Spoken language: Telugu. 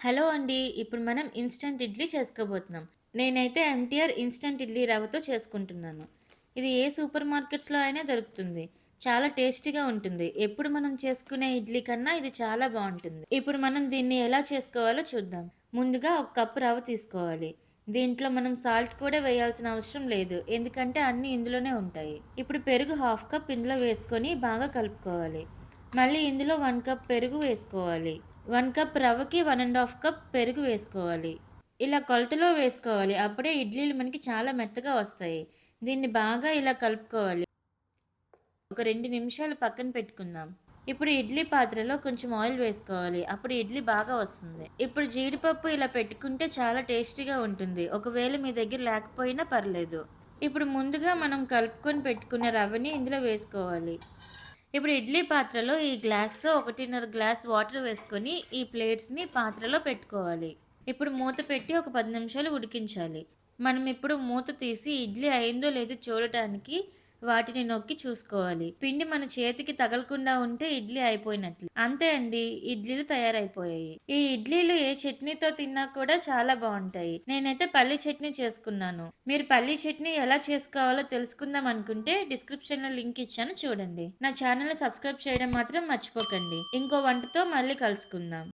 హలో అండి. ఇప్పుడు మనం ఇన్‌స్టంట్ ఇడ్లీ చేసుకోబోతున్నాం. నేనైతే ఎంటీఆర్ ఇన్‌స్టంట్ ఇడ్లీ రవ్వతో చేసుకుంటున్నాను. ఇది ఏ సూపర్ మార్కెట్స్‌లో అయినా దొరుకుతుంది. చాలా టేస్టీగా ఉంటుంది. ఎప్పుడు మనం చేసుకునే ఇడ్లీ కన్నా ఇది చాలా బావుంటుంది. ఇప్పుడు మనం దీన్ని ఎలా చేసుకోవాలో చూద్దాం. ముందుగా ఒక కప్పు రవ్వ తీసుకోవాలి. దీంట్లో మనం సాల్ట్ కూడా వేయాల్సిన అవసరం లేదు. ఎందుకంటే అన్నీ ఇందులోనే ఉంటాయి. ఇప్పుడు పెరుగు హాఫ్ కప్ ఇందులో వేసుకొని బాగా కలుపుకోవాలి. మళ్ళీ ఇందులో 1 కప్ పెరుగు వేసుకోవాలి. 1 కప్ రవ్వకి 1 ½ కప్ పెరుగు వేసుకోవాలి. ఇలా కొలతలో వేసుకోవాలి. అప్పుడే ఇడ్లీలు మనకి చాలా మెత్తగా వస్తాయి. దీన్ని బాగా ఇలా కలుపుకోవాలి. ఒక 2 నిమిషాలు పక్కన పెట్టుకుందాం. ఇప్పుడు ఇడ్లీ పాత్రలో కొంచెం ఆయిల్ వేసుకోవాలి. అప్పుడు ఇడ్లీ బాగా వస్తుంది. ఇప్పుడు జీడిపప్పు ఇలా పెట్టుకుంటే చాలా టేస్టీగా ఉంటుంది. ఒకవేళ మీ దగ్గర లేకపోయినా పర్లేదు. ఇప్పుడు ముందుగా మనం కలుపుకొని పెట్టుకున్న రవ్వని ఇందులో వేసుకోవాలి. ఇప్పుడు ఇడ్లీ పాత్రలో ఈ గ్లాస్‌తో 1:30 గ్లాస్ వాటర్ వేసుకొని ఈ ప్లేట్స్‌ని పాత్రలో పెట్టుకోవాలి. ఇప్పుడు మూత పెట్టి ఒక 10 నిమిషాలు ఉడికించాలి. మనం ఇప్పుడు మూత తీసి ఇడ్లీ అయిందో లేదో చూడటానికి వాటిని నొక్కి చూసుకోవాలి. పిండి మన చేతికి తగలకుండా ఉంటే ఇడ్లీ అయిపోయినట్లే. అంతే అండి. ఇడ్లీలు తయారైపోయాయి. ఈ ఇడ్లీలు ఏ చట్నీతో తిన్నా కూడా చాలా బావుంటాయి. నేనైతే పల్లీ చట్నీ చేసుకున్నాను. మీరు పల్లీ చట్నీ ఎలా చేసుకోవాలో తెలుసుకుందాం అనుకుంటే డిస్క్రిప్షన్‌లో లింక్ ఇచ్చాను చూడండి. నా ఛానెల్‌ని సబ్స్క్రైబ్ చేయడం మాత్రం మర్చిపోకండి. ఇంకో వంటతో మళ్ళీ కలుసుకుందాం.